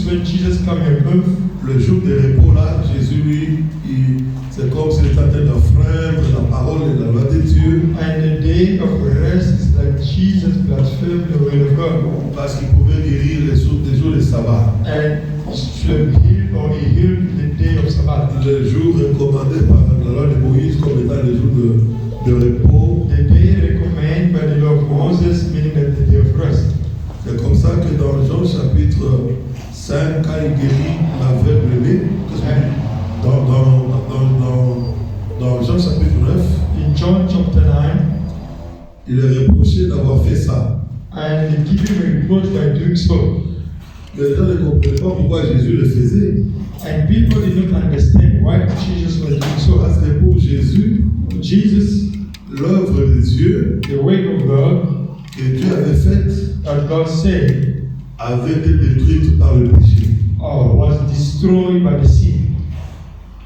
when Jesus came on earth. Le jour des repos là, Jésus lui, c'est comme s'il était en train d'enfreindre la parole et la loi de Dieu. And the day of rest is like Jesus blasphemed the word of God. Parce qu'il pouvait guérir les jours de sabbat. And he healed the day of Sabbath. Le jour recommandé par la loi de Moïse comme étant le jour de repos. The day recommended by the law of Moses, meaning that the day of rest. C'est comme ça que dans Jean chapitre 5, quand il guérit l'aveugle-né, dans Jean chapitre 9, in John chapter 9, il est reproché d'avoir fait ça. and they give him a reproach by doing so. Les gens ne comprenaient pas pourquoi Jésus le faisait. And people did not understand why Jesus was doing so. Parce que pour Jésus, l'œuvre de Dieu, the work of God, que Dieu avait faite, that God said, avait été détruite par le péché. was destroyed by the sin.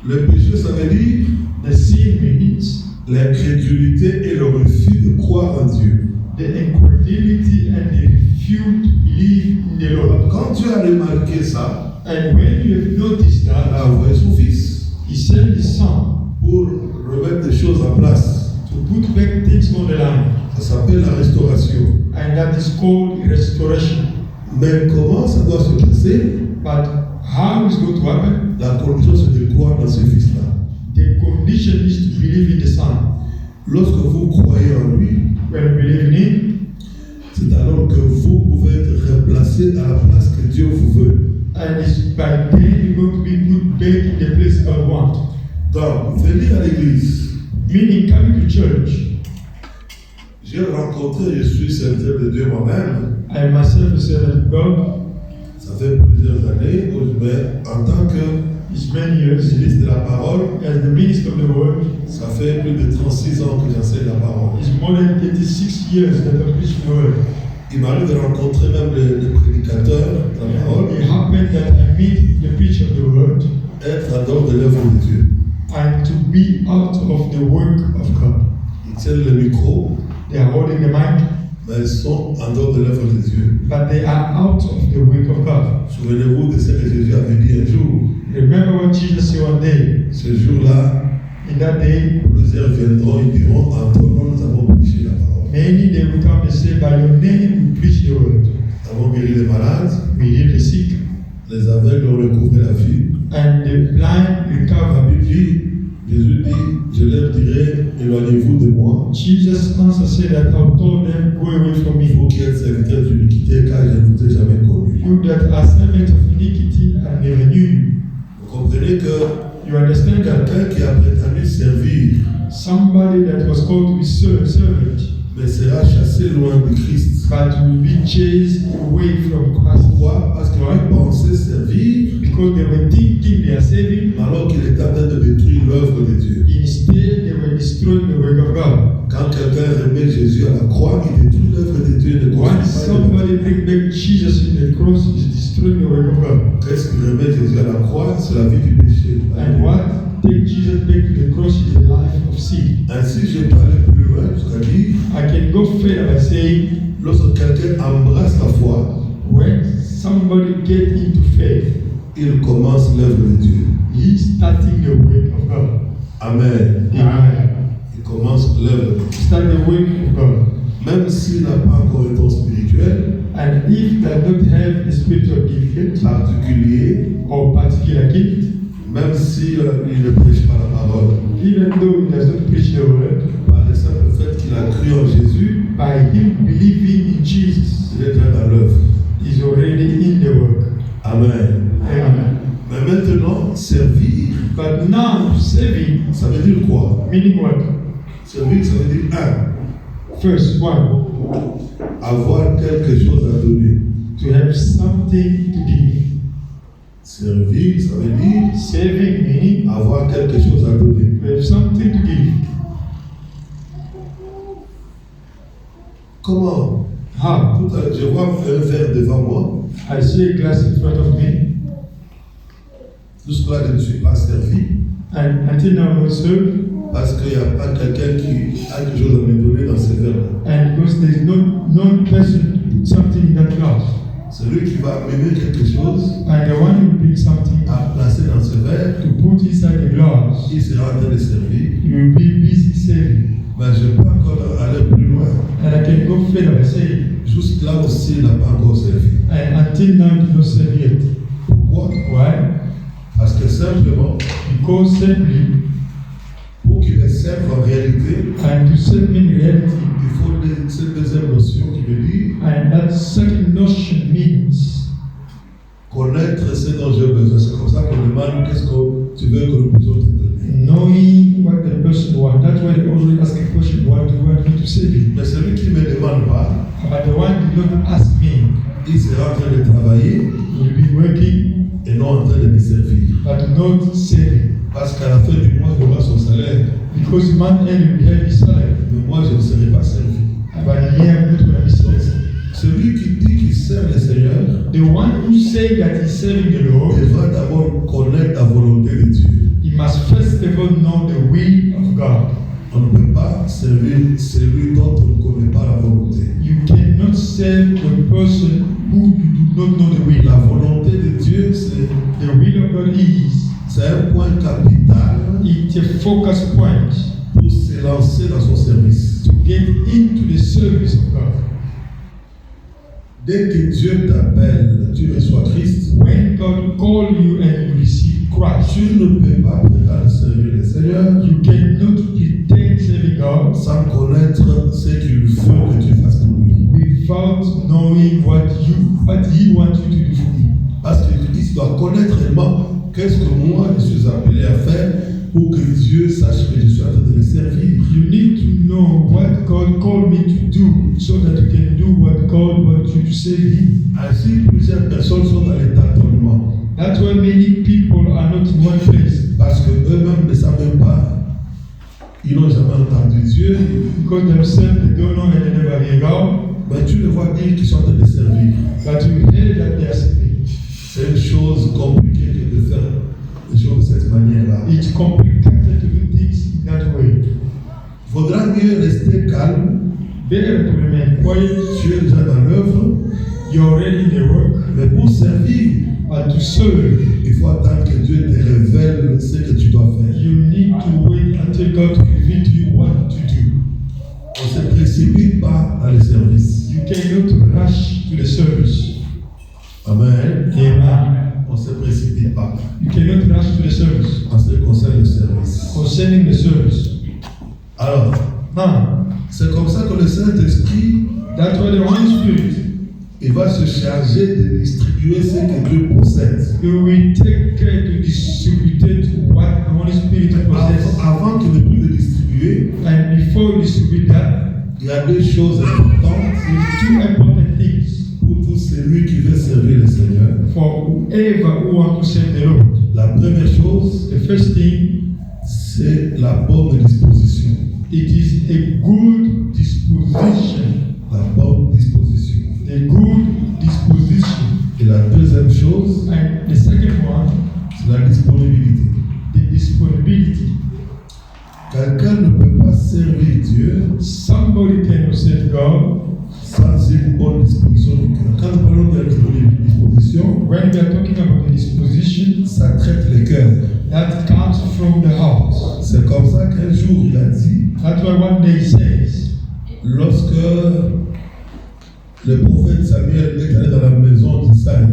Le péché, ça veut dire The sin means l'incrédulité et le refus de croire en Dieu. the incredulity and the refuse to believe in the Lord. Quand Dieu a remarqué ça, And when you have noticed il a that, envoyé son fils he sent his son pour remettre des choses en place. to put back things on the line. Ça s'appelle la restauration. And that is called restoration. Mais comment ça doit se passer? But how is going to happen? La condition, c'est de croire dans ce fils-là. The condition is to believe in the Son. Lorsque vous croyez en lui, When you believe in Him, c'est alors que vous pouvez être replacé à la place que Dieu vous veut. and it's by then you're going to be put back in the place God wants. Donc, venir à l'église. Meaning, coming to church, J'ai rencontré, je suis serviteur de Dieu moi-même. I myself a servant of God. Ça fait plusieurs années, mais en tant que It's many years. ministre de la parole, As the minister of the word, ça fait plus de 36 ans que j'enseigne la parole. it's more than 36 years that I preach the word. Il m'arrive de rencontrer même les prédicateurs de la parole, It happened that I meet the preacher of the word être en dehors de l'œuvre de Dieu. and to be out of the work of God. Ils tiennent le micro, They are holding the mic, mais ils sont en dehors de l'œuvre de Dieu. but they are out of the work of God. Souvenez-vous de ce que Jésus avait dit un jour. Remember what Jesus said one day. Ce jour-là, In that day, plusieurs viendront et diront, en ton nom nous avons prêché la parole. many they will come and say, by your name we preach the word. Nous avons guéri les malades, We heal the sick, les aveugles ont recouvré la vue. and the blind La recover. Bible dit, Jésus dit, je leur dirai, éloignez-vous de moi. Jesus answered said that I told them, go away from me. Vous qui êtes serviteurs d'iniquité, car je ne vous ai jamais connu. You that are servants of iniquity, I never knew you. Vous comprenez que You understand that? quelqu'un qui a prétendu servir, Somebody that was called to be servant, mais sera chassé loin du Christ. but will be chased away from Christ. Pourquoi? Parce qu'il pensait servir, Because they were thinking they are saving, alors qu'il était en train de détruire l'œuvre de Dieu. instead they were destroying the work of God. Quand quelqu'un remet Jésus à la croix, il détruit l'œuvre de Dieu et ne Once continue pas. somebody bring back Jesus in the cross, is destroying the work of God. Qu'est-ce qui remet Jésus à la croix? C'est la vie du péché. And what take Jesus back to the cross is the life of sin. Ainsi, je peux aller plus loin jusqu'à dire, I can go further by saying, lorsque quelqu'un embrasse la foi, when somebody get into faith, il commence l'œuvre de Dieu. he's starting the work of God. Amen. Amen. Il commence l'œuvre de Dieu. Start the work of God. Même s'il n'a pas encore un don spirituel And if they don't have a spiritual gift particulier, or particular gift, même si il ne prêche pas la parole, even though he does not preach the word, par le simple fait qu'il a cru en Jésus, by him believing in Jesus, il est déjà dans l'œuvre. he's already in the work. Amen. Amen. Mais maintenant, servir, But now, saving, ça veut dire quoi? meaning what? Servir, ça veut dire First, one, avoir quelque chose à donner. to have something to give. Servir, ça veut dire Saving meaning avoir quelque chose à donner. to have something to give. Comment? How? Tout à l'heure, je vois un verre devant moi. I see a glass in front of me, Jusque-là, je ne suis pas servi and until now I'm not served, parce qu'il n'y a pas quelqu'un qui a quelque chose à me donner dans ce verre-là. and because there is no person put something in that glass. Celui qui va amener quelque chose, And the il sera en train de servir. You will be busy serving. Mais je peux encore aller plus loin. And I can go further saying, Juste là aussi, il n'a pas encore servi. and until now you don't serve yet. Pourquoi? Why? Parce que simplement, Because simply, pour qu'il serve en réalité, and to serve in reality, il faut cette deuxième notion qui veut dire and that second notion means connaître ce dont j'ai besoin. C'est comme ça qu'on demande qu'est-ce que tu veux que nous puissions te donner. knowing what the person wants. That's why they always ask a question, what do you want me to say? Mais celui qui ne me demande pas, But the one who don't ask me, il sera en train de travailler will be working, et non en train de me servir. but not saving. Parce qu'à la fin du mois, il aura son salaire. Because month end will have his salary. Mais moi, je ne serai pas servi. But here I'm not going to be served. Celui qui dit qu'il sert le Seigneur, The one who say that he's serving the Lord, il devra d'abord connaître la volonté de Dieu. he must first of all know the will of God. On ne peut pas servir celui dont on ne connaît pas la volonté. You cannot serve a person who you do not know the will. La volonté de Dieu, c'est The will of God is un point capital it's a focus point pour se lancer dans son service. to get into the service of God. Dès que Dieu t'appelle, tu reçois Christ, When God call you and you receive Christ, tu ne peux pas prétendre servir le Seigneur you cannot pretend serving God sans connaître ce qu'il veut que tu fasses pour lui. without knowing what He wants you to do for Him. Parce qu'il doit connaître réellement qu'est-ce que moi je suis appelé à faire pour que Dieu sache que je suis en train de le servir. You need to know what God called me to do so that you can do what God wants you to serve Him. Ainsi, plusieurs personnes sont dans les tâtonnements That's why many people are not in one place parce qu'eux-mêmes ne savent même pas, ils n'ont jamais entendu Dieu. because themselves they don't know and they never hear God. Mais tu les vois dire qu'ils sont en train de servir. But you hear that they are serving. C'est une chose compliquée que de faire les choses de cette manière-là. It's complicated to do things in that way. Il faudra mieux rester calme. Better to remain quiet. Tu es déjà dans l'œuvre, You're already in the work. mais pour servir, But to serve, il faut attendre que Dieu te révèle ce que tu dois faire. you need to wait until God reveals to you what to do. On ne se précipite pas dans le service. You cannot rush to the service. Amen. Amen. On ne se précipite pas You cannot rush to the service. en ce qui concerne le service. Concerning the service. Alors, Now, c'est comme ça que le Saint-Esprit, that's why the Holy Spirit, il va se charger de distribuer ce que Dieu possède. He will take care to distribute what the Holy Spirit possesses. Avant qu'il ne puisse le distribuer, And before you distribute that, il y a deux choses importantes there's two important things pour tout celui qui veut servir le Seigneur. for whoever who wants to serve the Lord. La première chose, The first thing, c'est la bonne disposition. it is a good disposition. La bonne disposition. A good disposition. Et la deuxième chose, And the second one, c'est la disponibilité. the disponibility. Quelqu'un ne peut pas servir Dieu Somebody cannot serve God sans une bonne disposition du cœur. Quand nous parlons de la disposition, when we are talking about the disposition ça traite le cœur. that comes from the heart. C'est comme ça qu'un jour il a dit, That's why one day he says, lorsque le prophète Samuel est allé dans la maison d'Isaïe,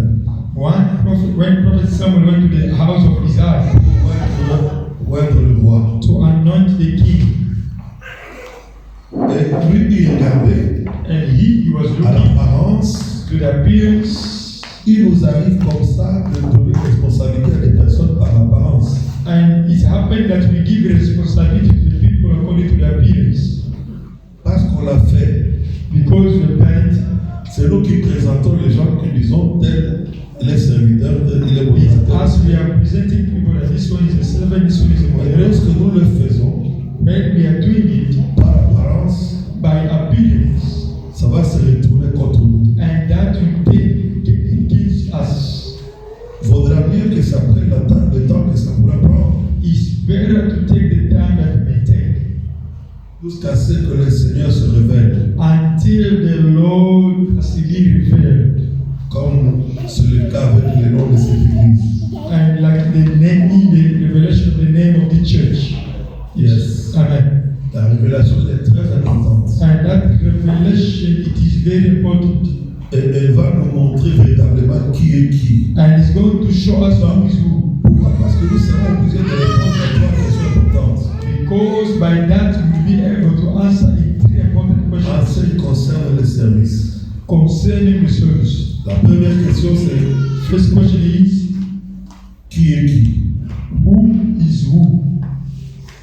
when Prophet Samuel went to the house of Isaiah pour être le roi, to anoint the king, et lui il regardait and he was à looking l'apparence, to the appearance, il nous arrive comme ça de donner responsabilité à des personnes par apparence. and it happened that we give responsibility to the people according to the appearance, Parce qu'on l'a fait, because we have done it. c'est nous qui présentons les gens qui disons tel les serviteurs, tel il est mon It's serviteur. us, we are presenting people that this one is a servant, this one is a Mais moderator. lorsque nous le faisons When we are doing it par apparence, by appearance, ça va se retourner contre nous. and that will take against us, Il faudra mieux que ça prenne le temps que ça pourra prendre it's better to take the time that it may take jusqu'à ce que le Seigneur se révèle. until the Lord has really revealed. Comme c'est le cas avec le nom de cette église. And like the name, the revelation of the name of the church. montrer véritablement qui est qui. And it's going to show us who is who. Pourquoi? Parce que nous serons obligés de répondre à 3 questions importantes. Because by that we'll be able to answer a 3 important En questions ce qui concerne le service. concerning the service. La première question c'est First question is, qui est qui? who is who?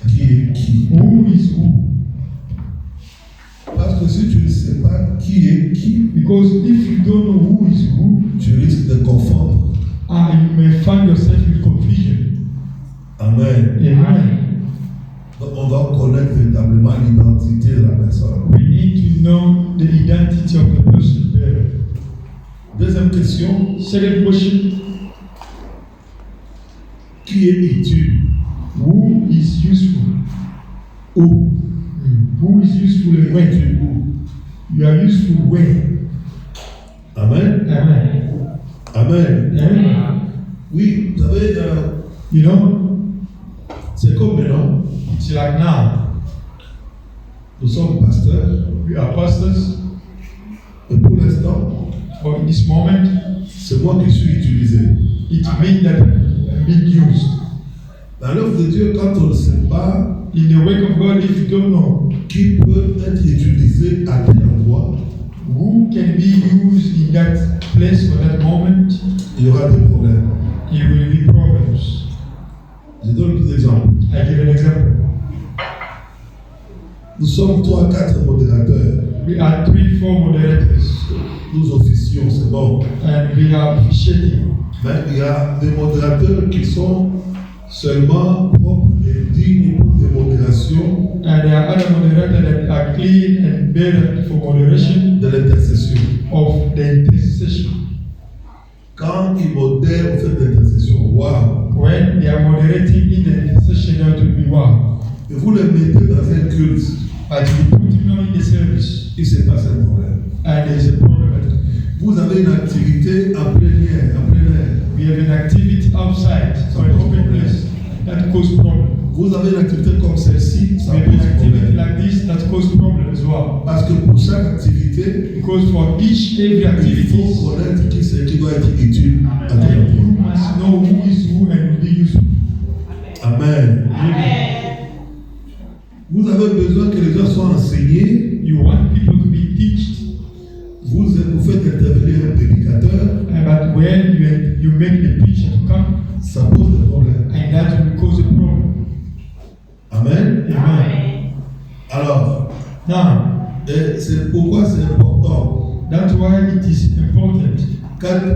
Qui est qui? Who is who? Parce que si tu ne sais pas qui est qui, Because if you don't know who is who, tu risques de confondre. you may find yourself in confusion. Amen. Amen. Donc on doit connaître véritablement l'identité de la personne. We need to know the identity of the person there. Deuxième question, Second question, qui est utile? who is useful? Où? Who is useful and when? Utile où? You are useful when? Amen. Amen. Amen. Amen. Oui, vous savez, You know, c'est comme maintenant, it's like now. nous sommes pasteurs, We are pastors, et pour l'instant, but in this moment, c'est moi qui suis utilisé. it means that I'm being used. Dans l'œuvre de Dieu, quand on ne sait pas In the work of God, if you don't know qui peut être utilisé à quel endroit, who can be used in that place or that moment, il y aura des problèmes. there will be problems. Je donne des exemples. I give an example. Nous sommes 3-4 modérateurs. We are 3-4 moderators, Nous officions, c'est bon. and we are officiating. Mais il y a des modérateurs qui sont seulement propres et dignes pour des modérations And there are other moderators that are clean and better for moderation de l'intercession. of the intercession. Quand ils modèrent au fait de l'intercession, waouh! When they are moderating in the intercession, that will be wow. Et vous les mettez dans un culte, But we put him now in the service, il se passe un problème. and there is a problem. Vous avez une activité en plein air, We have an activity outside, so an open place, that causes problem. Vous avez une activité comme celle-ci, ça We have pose an activity problème. like this that causes problem as well. Parce que pour chaque activité, Because for every il activity, faut connaître qui c'est qui doit être utile à quel and you endroit. must know who is who and will be useful. Amen. Vous avez besoin que les gens soient enseignés. You want people to be taught, Vous faites intervenir un prédicateur, but when you make the preacher to come, ça pose des problèmes. and that will cause a problem. Amen. Amen. Alors, Now, et c'est pourquoi c'est important. that's why it is important.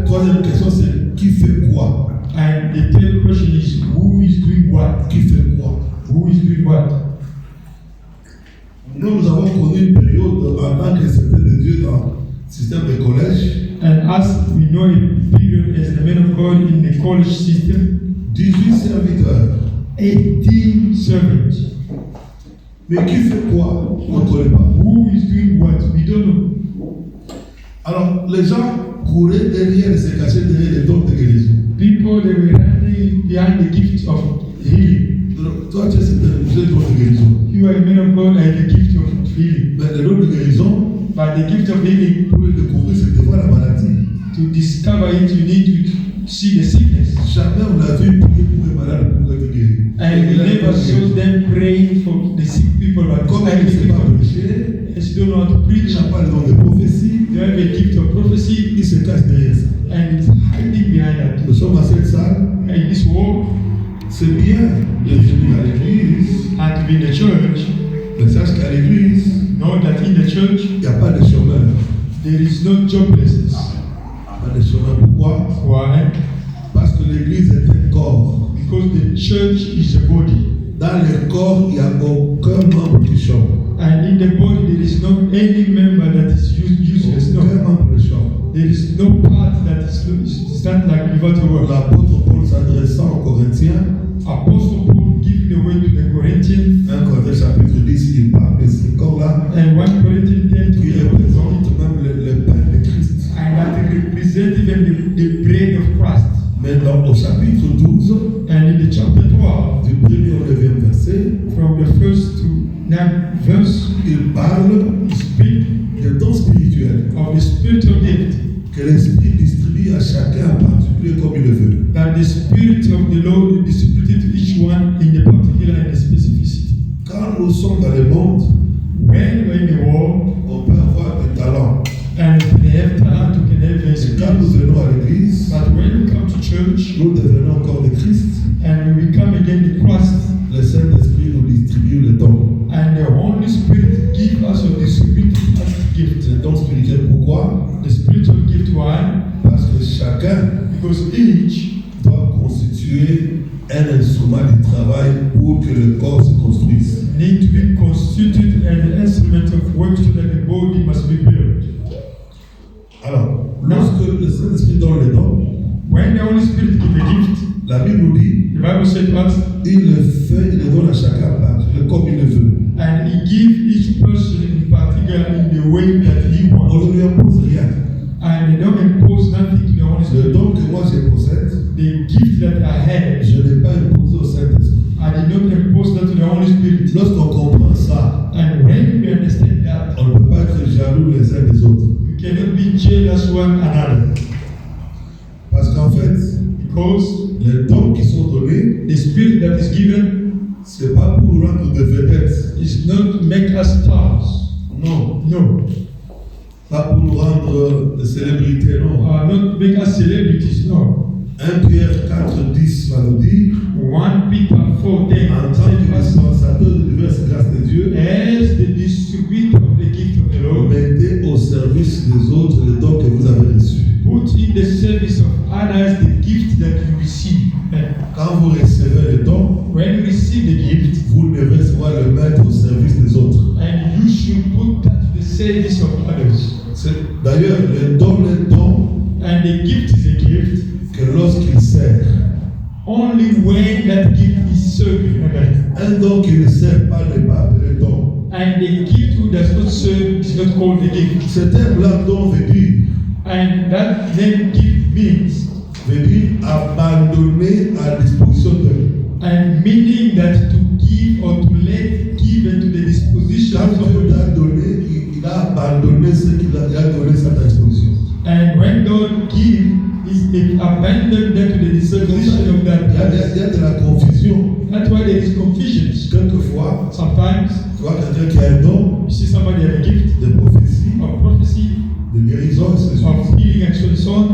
Troisième question, c'est qui fait quoi? And the third question is who is doing what? Qui fait quoi? Who is doing what? Nous avons connu une période en tant que serviteur de Dieu dans le système de collège. And as we know a period as the man of God in the college system, 18 serviteurs. 18 servants. Mais qui fait quoi? On ne connaît pas. Who is doing what? We don't know. Alors, les gens couraient derrière et se cachaient derrière les dons de guérison. People, they were running behind the gift of healing. Donc, toi, tu es un don de guérison. You are a man of God and the gift of healing. Mais le don de guérison, But the gift of healing, pour le découvrir, c'est de voir la maladie. to discover it, you need to see the sickness. Jamais on l'a vu prier pour les malades pour être guéri. And we never saw them praying for the sick people, but Comme only ils ne the savent gift pas of prêcher, as you don't know how to ils preach. n'ont pas le don de prophétie, You have a gift of prophecy, ils se cachent derrière ça. and it's hiding behind that. Nous sommes dans cette salle, In this world, c'est bien de venir à l'église, and to be in the church, mais sache qu'à l'église, know that in the church, il n'y a pas de chômeur. there is no joblessness. Pas de chômeur. Pourquoi? Why? Parce que l'église est un corps. Because the church is a body. Dans le corps, il n'y a aucun membre qui chôme. And in the body, there is no any member that is useless. No. Aucun membre ne chôme. There is no part that is not like without a word. L'apôtre Paul s'adressant aux Corinthiens, Apostle Paul giving the way to the Corinthians, 1 Corinthiens chapitre 10, il parle de ce corps-là and 1 Corinthians 10 qui to représente même le pain de Christ. and that represent even the bread of Christ. Mais au chapitre 12, And in the chapter 12, du 1er au 9e verset, from the first to 9th verse, il parle he speaks des dons spirituels of the spiritual gift que l'Esprit distingue comme il le veut. that the Spirit of the Lord will distribute it to each one in the particular and the specificity. Quand nous sommes dans le monde, When we're in the world, on peut avoir des talents. and we have talent, we can have Et quand nous experience. venons à l'église, But when we come to church nous devenons encore de Christ. and we come again to Christ, Le Saint-Esprit nous distribue le don. and the Holy Spirit give us or distribute us gift. C'est don spirituel. Pourquoi? The spiritual gift, why? Parce que chacun Because each doit constituer un instrument de travail pour que le corps se construise. need to be constituted an instrument of work so that the body must be built. Alors, lorsque le Saint-Esprit donne le don, When the Holy Spirit gives a gift, la Bible nous dit, the Bible said to us, il le fait, il le donne à chacun comme il le veut. and He gives each person in particular in the way that He On wants. ne lui impose rien. And they don't impose nothing to the Holy Le Spirit. don que moi je possède, The gift that I had, je n'ai pas imposé au Saint-Esprit. I did not impose that to the Holy Spirit. Lorsqu'on comprend ça, And when we understand that, on ne peut pas être jaloux les uns des autres. we cannot be jealous one another. Parce qu'en fait, Because les dons qui sont donnés, the Spirit that is given c'est pas pour nous rendre de vedettes. is not to make us stars. Non. No. Pas pour nous rendre de célébrités, non. Not make us celebrities, no. 1 Pierre 4, 10 va nous dire, 1 Peter 4:10 en tant que dispensateur de diverses grâces de Dieu, as the distributor of the gift of the Lord, mettez au service des autres les dons que vous avez reçus. put in the service of others the gift that you receive. Quand vous recevez les dons, When you receive the gift, vous devez savoir le mettre au service des autres. and you should put that to the service of others. D'ailleurs, le don est don And the gift is a gift que lorsqu'il sert. only when that gift is serving others. Un don qui ne sert pas n'est pas appelé don. And the gift who does not serve is not called a gift. Ce terme-là, don, veut dire And that name gift means, abandonner à disposition de. and meaning that to give or to let given to the disposition Quand of Dieu somebody. l'a donné, il a abandonné ce qu'il a donné à ta disposition. And when God gives, He abandoned that to the disposition of that Il y person. a de la confusion. That's why there is confusion. Quelquefois, Sometimes tu vois quelqu'un qui a un don you see somebody have a gift de prophétie, of prophecy, de guérison, et ainsi de suite. of healing, and so on,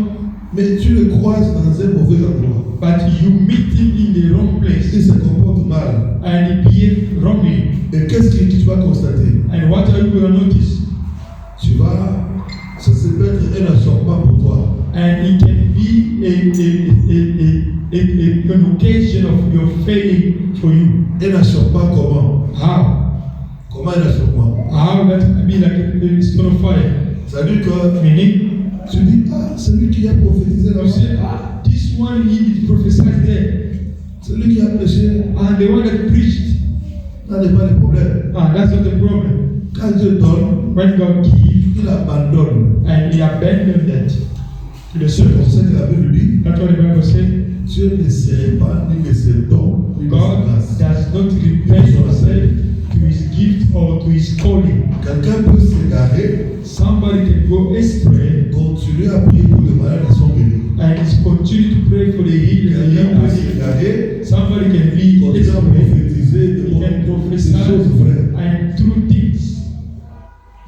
Mais tu le croises dans un mauvais endroit. but you meet him in the wrong place Il se comporte mal. and he behaves wrongly. Et qu'est-ce que tu vas constater? And what are you going to notice? Ça peut être un achoppement pour toi. And it can be an occasion of your failing for you. Un achoppement comment? How? Comment un achoppement? How that can be like a stone of fire. C'est-à-dire que Meaning, tu dis, celui qui a prophétisé you là-bas, say, this one he did prophesy there. celui qui a prêché, And the one that preached, n'a pas de problème. that's not the problem. Quand Dieu donne, When God gives, il abandonne. and he abandoned that to the C'est pour service. ça que la Bible dit, That's what the Bible says. Dieu ne serait pas ni de ses dons, ni de ses God grâces. does not repay himself to his gift or to his calling. Quelqu'un peut s'égarer, Somebody can go astray continuer à prier pour les malades qui sont guéris. and continue to pray for the healing. Quelqu'un peut s'égarer, Somebody can be continuer à astray. prophétiser He des can prophesy choses vraies. and true things.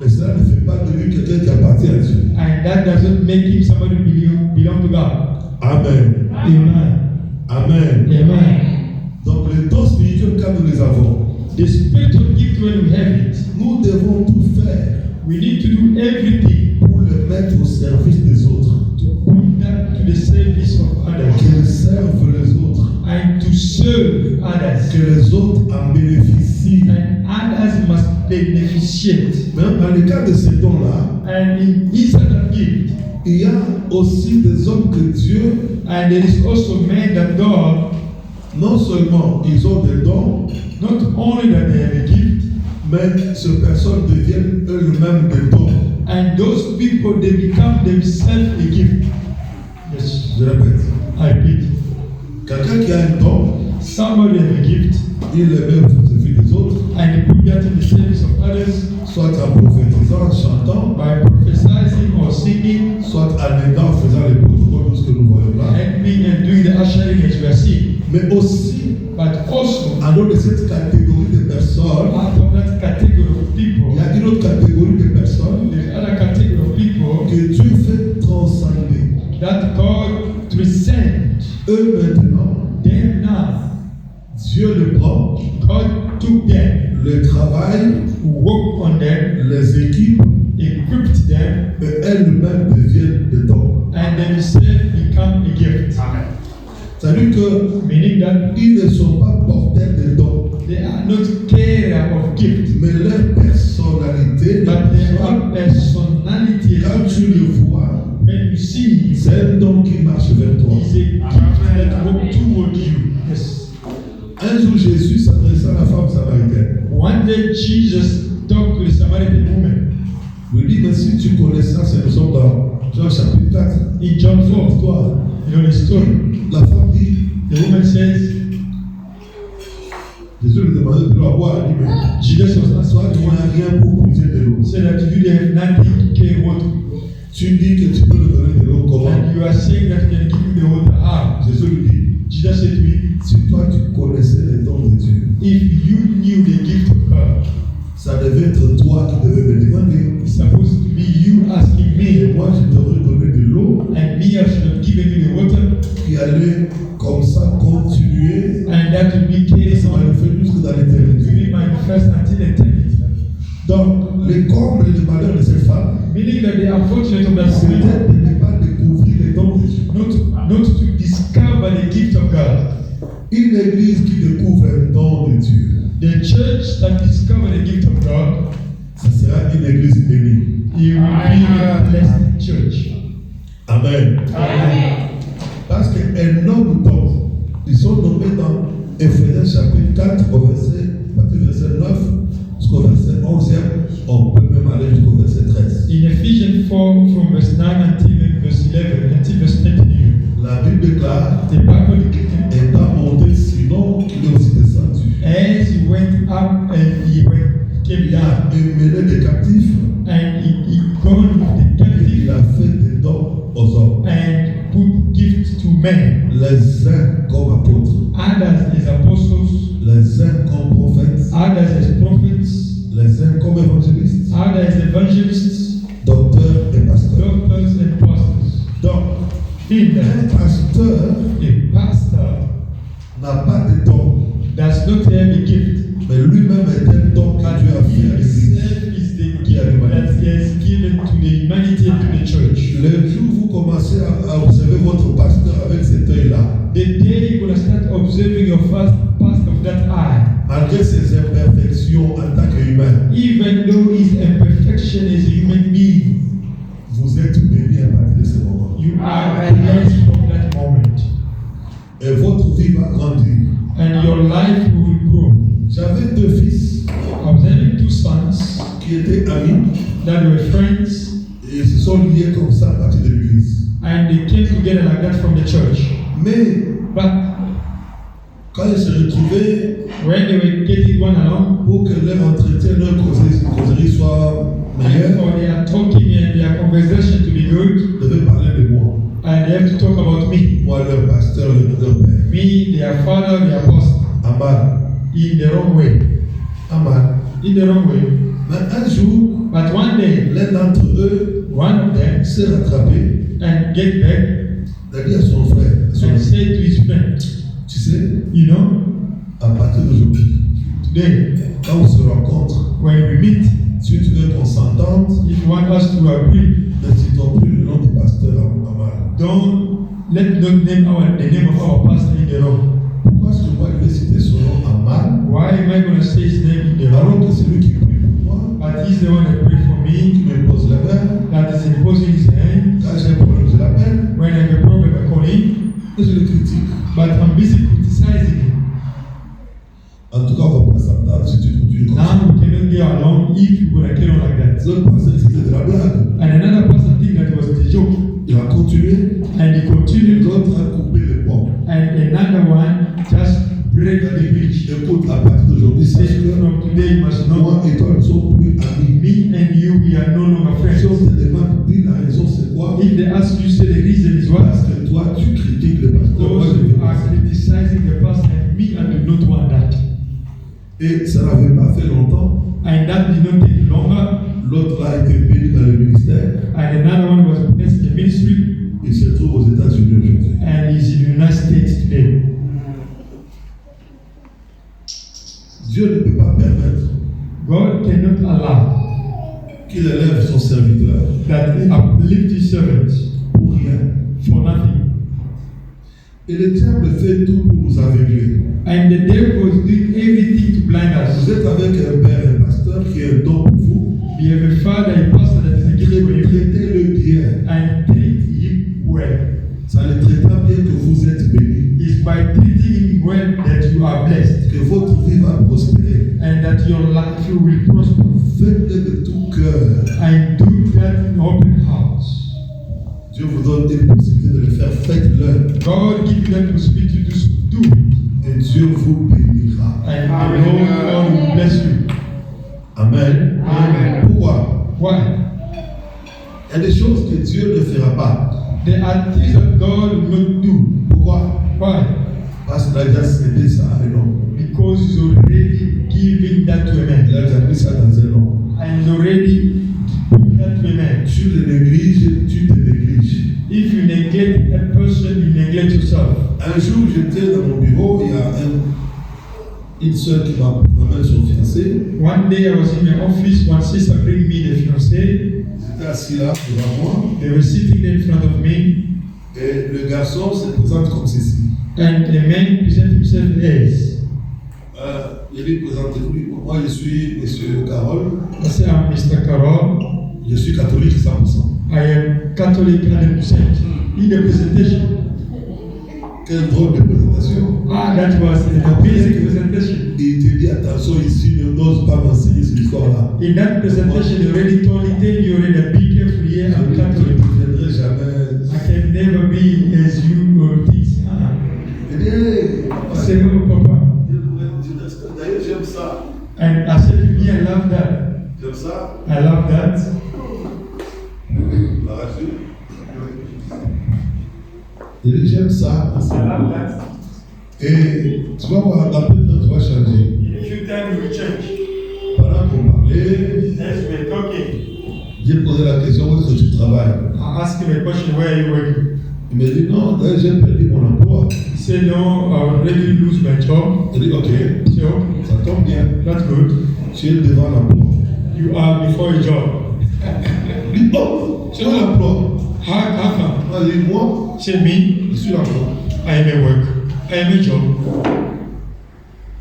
Mais cela ne fait pas de lui quelqu'un qui appartient à Dieu. And that doesn't make him somebody who belong to God. Amen. Amen. Amen. Amen. Donc les dons spirituels, quand nous les avons, The spiritual gift, when we have it, nous devons tout faire we need to do everything pour le mettre au service des autres. to put that to the service of others Qu'ils servent les autres. and to serve others. Que les autres en bénéficient. And others must beneficiate. Même dans le cas de ces dons-là, And in inside that gift, il y a aussi des hommes que Dieu, and there is also men that God, non seulement ils ont des dons, not only that they have a gift, mais ces personnes deviennent eux-mêmes des dons. and those people they become themselves a gift. Yes, Je répète. I repeat. Quelqu'un qui a un don, Somebody have a gift, il le met au service des autres, and he put that in the service of others soit en prophétisant, en chantant, by prophesying or singing, soit en aidant, en faisant les protocoles, tout ce que nous voyons là. helping cette catégorie de personnes, out of that category of il people, y a une autre catégorie de personnes there's other category of people que Dieu fait transcender. that God transcend. Eux maintenant, Them now, Dieu le prend, God took them, le travail, worked on them, les équipes, equipped them, et elles-mêmes deviennent des dons. and themselves become a gift. C'est-à-dire que Meaning that ils ne sont pas porteurs de dons, they are not carrier of gifts, mais leur personnalité, but their personality. quand tu le vois, When you see, c'est un don qui marche vers toi. is a gift that walk toward you. Yes. Un jour, Jésus s'adressa à la femme samaritaine. One day Jesus talked to the Samaritan woman. Il lui dit, mais si tu connais ça, c'est nous sommes dans Jean chapitre 4. In John 4, Histoire. you know the story. La femme dit, The woman says, Jésus lui demandait de l'eau à boire. Il dit, mais Jesus was asked toi, tu n'as rien pour puiser de l'eau. said that you have nothing to carry water. Tu dis que tu peux nous donner de l'eau comment? And you are saying that you can give me the water. How? Jésus lui dit, Jesus said to me, si toi tu connaissais les dons de Dieu, if you knew the gift of God, ça devait être toi qui devais me demander. it's supposed to be you asking Et me, moi, je t'aurais donné de l'eau and me I should have given you the water, qui allait comme ça continuer and that will be et carried se on manifester jusque dans to l'éternité. be manifest until eternity. Donc, les combles et les malheurs de cette femme, Meaning that the unfortunate of that woman, c'était de ne pas découvrir les dons de Dieu. not to discover the gift of God. Une église qui découvre un don de Dieu, The church that discover the gift of God, ce sera une église bénie. it will be a blessed church. Amen. Parce qu'un homme d'or, ils sont nommés dans Éphésiens chapitre 4, au verset 9 jusqu'au verset 11e. On peut même aller jusqu'au verset 13. In Ephesians 4, from verse 9 until verse 11, until verse 22, La Bible déclare, the Bible declares, étant monté, sinon il est aussi descendu. as he went up and he came Il a down, émené des captifs and he gone with the et captive il a fait des dons aux hommes. and put gifts to men, Les uns comme apôtres, others as apostles, les uns comme prophètes, others as prophets, les uns comme évangélistes, others as evangelists, docteurs et pasteurs. doctors and pastors. Donc, In un that, pasteur a pastor n'a pas de don, does not have a gift, mais lui-même est un don que but Dieu a he fait à l'église. himself is the gift that he has given to the humanity and to the church. Le jour où vous commencez à observer votre pasteur avec cet œil-là, The day you're going to start observing your first past of that eye, malgré ses imperfections en tant qu'humain, even though his imperfection as a human being, vous êtes béni à partir de ce moment. you are blessed from that moment. Et votre vie va grandir. And your life will grow. J'avais deux fils I was having two sons qui étaient amis that were friends, et ils se sont liés comme ça à partir de l'église. and they came together like that from the church. Mais But quand ils se retrouvaient, when they were getting one along, pour que leur entretien, leur causerie soit and meilleure, for their talking and their conversation to be good, ils devaient parler de moi. and they have to talk about me. Moi, leur pasteur, leur père. Me, their father, their apostle, Amal. in the wrong way. Amal. In the wrong way. Mais un jour, But one day, l'un d'entre eux one of them s'est rattrapé. and get back Il a dit à son frère, and said to his friend, tu sais, you know, à partir d'aujourd'hui, today, quand on se rencontre, when we meet, si tu veux qu'on s'entende, if you want us to agree, ne citons plus le nom du pasteur Amal. let's not name the name of our pastor in the wrong. Pourquoi est-ce que moi je vais citer son nom Amal, Why am I going to say his name in the alors wrong? que c'est lui qui prie pour moi, But he's the one that prayed for qui me, me pose la main, that is imposing his hand. quand j'ai un problème, je l'appelle, When I have a problem, I call him, et je le critique. but I'm busy criticizing him. En tout cas, on va pas s'entendre si tu continues comme ça. Now we cannot get along if you're going to carry on like that. L'autre pasteur, c'était de la blague. And another person think that it was a joke, Il a continué, and he continued, l'autre a coupé le pont. and another one just break the bridge. Écoute, à partir d'aujourd'hui, Say sache que from today you must know, moi et toi ne sommes plus amis. me and you, we are no longer Si on friends. te demande, dis la raison, c'est quoi? If they ask you, say the reason is what? Parce que toi, tu critiques le pasteur. Moi, Because je you veux are ça. criticizing the person, and me, I do not want that. Et ça n'avait pas fait longtemps. And that did not take longer. L'autre a été béni dans le ministère. And another one was blessed in the ministry. Il se trouve aux États-Unis aujourd'hui. And he's in the United States today. Dieu ne peut pas permettre God cannot allow qu'il élève son serviteur that he uplift his servants pour rien. for nothing. Et le diable fait tout pour nous aveugler. And the devil is doing everything to blind us. Vous êtes avec un père, un pasteur qui est un don pour vous. You have a father, a pastor that is a gift for you. Traitez-le bien. And treat him well. Ça ne traite pas bien que vous êtes béni. It's by treating him well that you are blessed. Que votre vie va prospérer. And that your life will prosper. Faites-le de tout cœur. And do that in open heart. Dieu vous donne des possibilités de le faire. Faites-le. God give you that possibility to do it. Et Dieu vous bénira. And the Lord will bless you. Amen. Amen. Pourquoi? Why? Il y a des choses que Dieu ne fera pas. There are things that God will not do. Pourquoi? Why? Parce qu'il a déjà cédé ça à un homme. Because he's already giving that to a man. Il a déjà mis ça dans un homme. And he's already put that to a man. Tu le négliges, tu te négliges. If you neglect a person, you neglect yourself. Un jour, j'étais dans mon bureau, il y a une soeur qui m'amène son fiancé. One day I was in my office, one sister bring me the fiancé. J'étais assis là devant moi. They were sitting there in front of me. Et le garçon se présente comme ceci. And the man present himself as. Il dit présentez-vous. Moi je suis Monsieur Carole. I say I'm Mr. Carol. Je suis catholique 100%. I am Catholic 100%. In the presentation. Quelle drôle de présentation. Ah, that was a basic presentation. Il te dit attention ici, ne n'ose pas m'enseigner cette histoire-là. In that presentation, they already told me, tell you already, be careful here, I'm Je Catholic. ne deviendrai jamais. I can never be as you or things. Il dit hey, I said, oh, Papa. d'ailleurs j'aime ça. And I said to me, I love that. J'aime ça. I love that. La rassure. Il dit j'aime ça. I love that. Et tu vas voir, après le temps, tu vas changer. In a few times, we change. Pendant qu'on parlait, As we're talking, j'ai posé la question où est-ce que tu travailles? I asked him a question, where are you working? Il m'a dit non, d'ailleurs, j'ai perdu mon emploi. He said, no, I already lose my job. Il dit ok, So, ça tombe bien. that's good. Tu es devant l'emploi. You are before a job. Il dit oh, tu as l'emploi. How come? Moi, il dit moi, Say me, je suis l'emploi. I am a work. I am a job.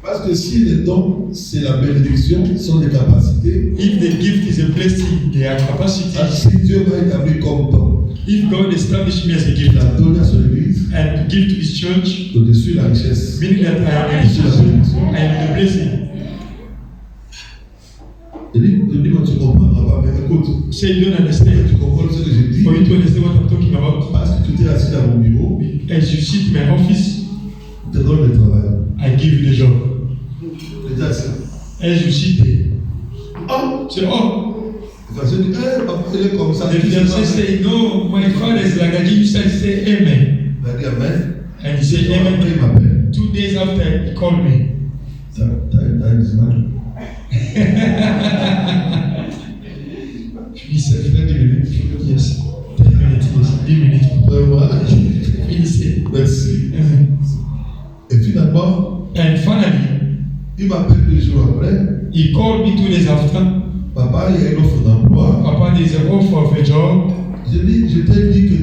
Parce que si les dons, c'est la bénédiction, sont des capacités. If the gift is a blessing, there are capacities. Si Dieu m'a établi comme don, If God established me as a il gift a donné à son église, and give to His church, au-dessus la richesse. meaning that I am a blessing, I am the blessing. Il dit quand tu ne comprendras pas, mais écoute, Say you don't understand. tu comprends ce que j'ai dit. For you to understand what I'm talking about, Parce que tu t'es assis dans mon bureau, as you sit in my office, je te donne le travail. I give you the job. Tu t'es assis. As you sit there, Oh, say, oh, le fiancé dit, papa, il est comme ça. the fiancé say, no, my father is like that. You say, amen. Il a dit Amen. And he said, Après, amen. il m'appelle. 2 days after, he called me. T'as une image. He said, 30 minutes. Yes. 10 minutes, yes. 10 minutes. Vraiment. He said, Merci. amen. Et finalement, And finally, il m'appelle 2 jours après. he called me 2 days after. Papa, il y a une offre d'emploi. Papa, there is an offer of a job. Je t'ai dit que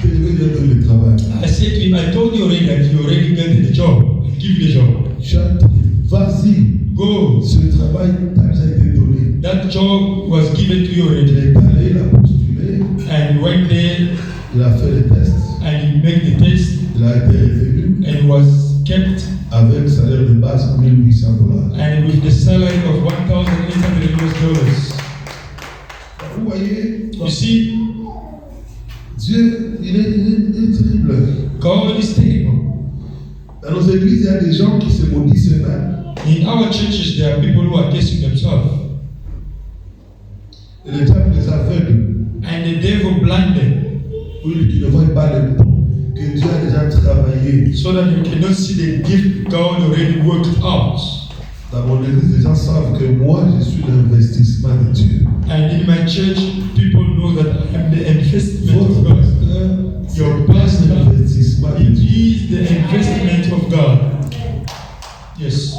tu devais donner le travail. I said to him, I told you already that you already got the job. Give the job. Chante, vas-y. Go. Ce travail t'a déjà été donné. That job was given to you Il already. est allé, il a postulé, And he went there il a fait les tests, and he made the test il a été retenu and was kept avec un salaire de base de $1,800. and with the salary of $1,800. Vous voyez, You see, Dieu, il est terrible. God is terrible. Dans nos églises, il y a des gens qui se maudissent eux-mêmes. In our churches, there are people who are testing themselves. Et le diable les aveugle. And the devil blind them Pour qu'ils ne voient pas le don que Dieu a déjà travaillé. so that you cannot see the gift God already worked out. Dans mon église, les gens savent que moi, je suis l'investissement de Dieu. And in my church, people know that I am the investment Votre of God. pasteur, c'est Your pastor, l'investissement de it Dieu. is the investment of God. Yes,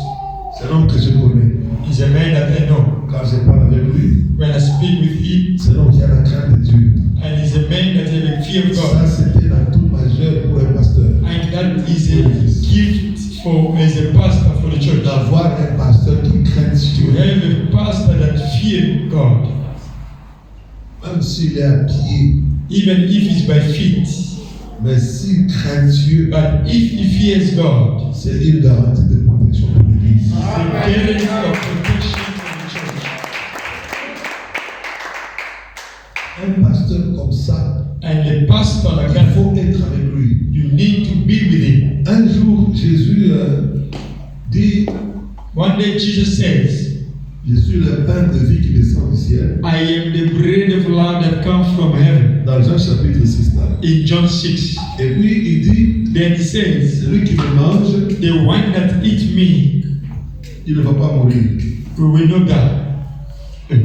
C'est un homme que je connais. he's a man that I know. Quand je parle avec lui, When I speak with him, c'est un homme qui a la crainte de Dieu. and he's a man that has a fear of Ça, God. c'était l'atout majeur pour un pasteur. And that is a gift for as a pastor for the church. D'avoir un pasteur qui craint To Dieu. have a pastor that fear God, Même s'il est à pied, even if he's by feet. mais s'il craint Dieu, But if he fears God, c'est une garantie de protection pour l'église. it's a guarantee of protection for the church. Un pasteur comme ça, And a pastor like il that, faut être avec lui. you need to be with him. Un jour, Jésus dit, One day Jesus says, je suis le pain de vie qui descend du ciel. I am the bread of life that comes from heaven. Dans Jean chapitre 6. Là. In John 6. Et puis il dit, Then he says, celui qui me mange, the one that eats me, il ne va pas mourir. we will not die.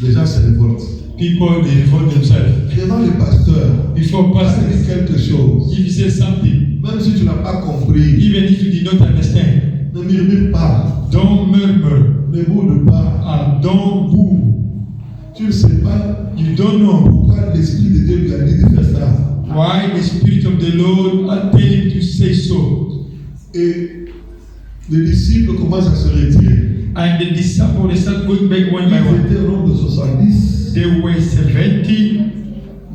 Les gens se révoltent. People, they revolt themselves. Devant le pasteur, Before il pastor, dit quelque chose. if he says something, Même si tu n'as pas compris, even if you did not understand, ne murmure pas, don't murmur, ne boude pas. don't boo. Tu ne sais pas You don't know pourquoi l'Esprit de Dieu lui a dit de faire ça. why the Spirit of the Lord tell him to say so. Et les disciples commencent à se retirer. And the disciples, they start going back one by Ils one. étaient au nombre de 70, They were 70,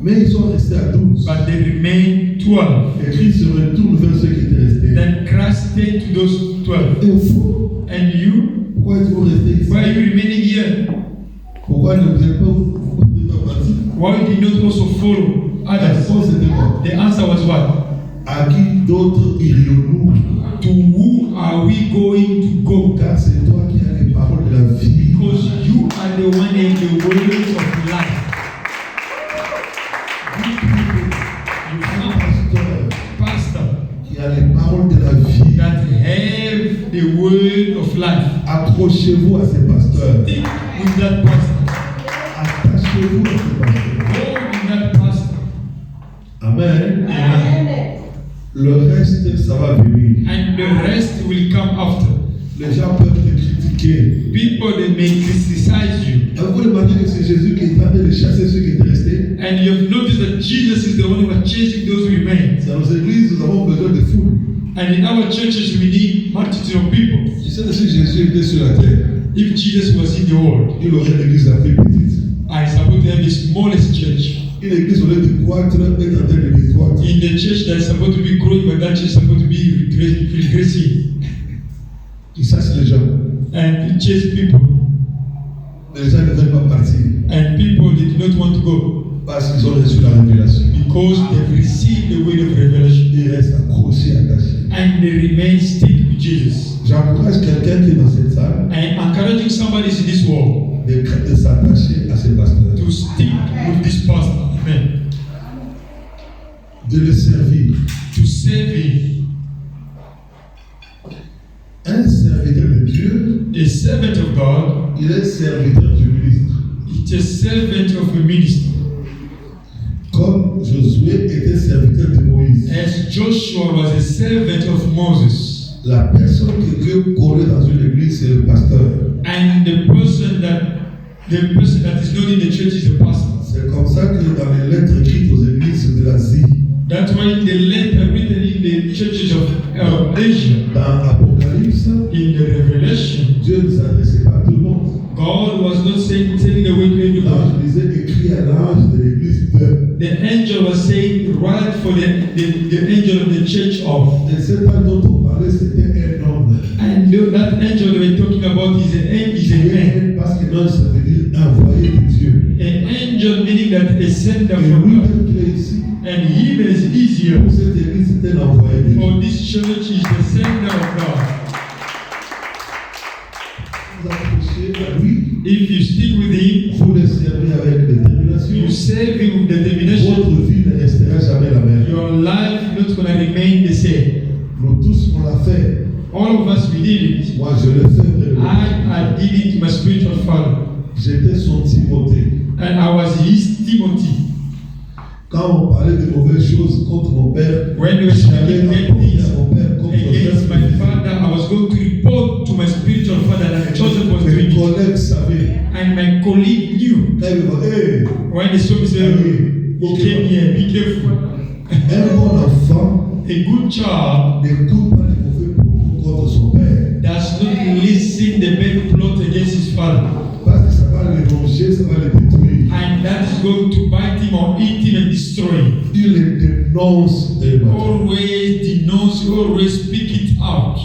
mais ils sont restés à 12. but they remained 12. Et Christ se retourne vers ceux qui étaient restés. Then Christ said to those 12, Et vous, and you, pourquoi êtes-vous restés ici? why are you remaining here? Pourquoi ne vous êtes pas partis? Why did not also follow La others? réponse était quoi? The answer was what? À qui d'autres irions-nous? To who are we going to go? Car c'est toi qui as les paroles de la vie. Because you are the one in the words of life. You Un are pasteur a pastor qui a les paroles de la vie. that have the word of life. Accrochez-vous à ces pasteurs. Stick with that pastor. Attachez-vous à ces pasteurs. Go with that pastor. Amen. Amen. Le reste, ça va venir. And the rest will come after. Les gens peuvent te critiquer. People, they may criticize you. Et vous remarquez que c'est Jésus qui est en train de chasser ceux qui étaient restés. And you have noticed that Jesus is the one who was chasing those who remain. Dans nos églises, nous avons besoin de foule. And in our churches, we need multitude of people. Tu sais que si Jésus était sur la terre, If Jesus was in the world, il aurait l'église la plus petite. I supposed to have the smallest church. Une église au lieu de croître, est en train de décroître. In the church that is supposed to be growing, but that church is supposed to be regressing. Il chasse les gens. And it chase people. Mais les gens ne veulent pas partir And people, they do not want to go. parce qu'ils ont reçu la révélation. Because they've received the word of revelation. Ils restent accrochés, attachés. And they remain stick with Jesus. J'encourage quelqu'un qui est dans cette salle I am encouraging somebody in this world de s'attacher à ces pasteurs, to stick with this pastor. Amen. de le servir. To serve him. Un serviteur de Dieu, A servant of God, il est serviteur du ministre. it's a servant of a minister. Comme Josué était serviteur de Moïse. As Joshua was a servant of Moses. La personne que Dieu connaît dans une église, c'est le pasteur. And the person that is known in the church is the pastor. C'est comme ça que dans les lettres écrites aux églises de l'Asie, That's why in the letter written in the churches of Asia, dans Apocalypse, in the Revelation, Dieu ne s'adressait pas à tout le monde. God was not saying the way to everybody. L'ange disait écrit à l'ange de l'église de. The angel was saying, write for the angel of the church of. Et cet ange dont on parlait, c'était un homme. And that angel they were talking about is a man. Parce que l'ange, ça veut dire envoyé de Dieu. An angel meaning that a sender Et from lui, God. qui est ici, And he is easier. pour cette église, c'était l'envoyé de Dieu. For this church is the sender of God. Vous accrochez à lui, If you stick with him, vous le servez avec détermination. you serve him with determination, Votre vie ne restera jamais la même. your life not going to remain the same. Nous tous, on l'a fait. All of us, we did it. Moi, je l'ai fait près de mon I did it to my spiritual father. J'étais son Timothée. And I was his Timothy. Quand on parlait de mauvaises choses contre mon père, When we were j'allais speaking bad rapporter things à mon père comme against my father, I was going to report to my spiritual father that Joseph was doing Mes it. collègues savaient. And my colleague knew. Quand ils me voyaient, hey, When they saw me say, he came here, be careful. un bon enfant A good child n'écoute pas les mauvais propos contre son père. does not listen the bad plot against his father. Parce que ça va le ronger, ça va le détruire. And that is going to bite him or eat him and destroy him. Il les dénonce dès le matin. Always denounce, always speak it out.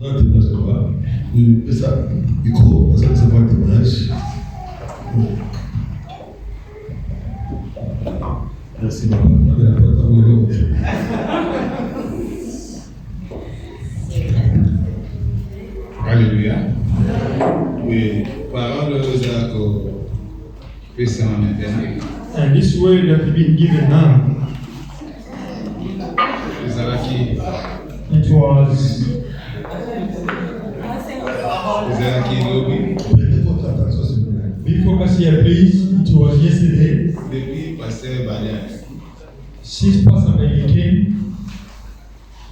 Non, tu ne sais pas. Et ça, micro, ça va être dommage. Merci, maman. Alléluia. Oui, parole zako pesa maintenant. And this word that we've been given now, Ezalaki lobby Prêtez votre attention, s'il vous plaît. be focused here please. It was yesterday. depuis pasteur Balias. 6 Pastor came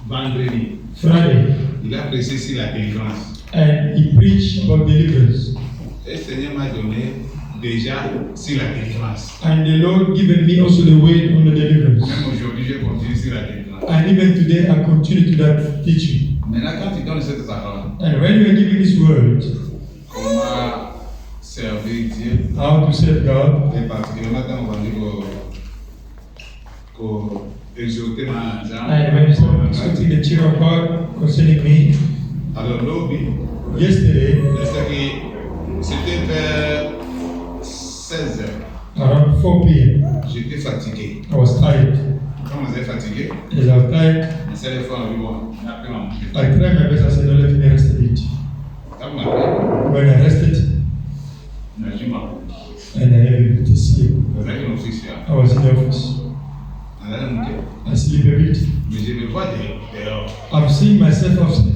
Vendredi, Friday il a prêché sur la délivrance. and he preached about deliverance. Et le Seigneur m'a donné déjà sur la délivrance. And the Lord given me also the word on the deliverance. Même aujourd'hui, je continue sur la délivrance. And even today I continue to that teaching. Maintenant, quand tu donnes cette parole, And when you are giving this word, comment servir Dieu, how to serve God, et particulièrement quand on va dire qu'au exhorter ma and when you start discussing the children of God concerning me, Alors, lobby, yesterday c'était vers 16 heures. around 4 p.m. J'étais fatigué. I was tired. Quand on était fatigué, As I was tired, on s'est fait un vivant. Après, on I tried my best. I said, "Don't let me rest a bit." Quand on appelle, When I rested, on a dit, moi, and I able to sleep. vous avez un officiel. I was in the office. On a monté. I sleep a bit. Mais je me vois dehors. I'm seeing myself outside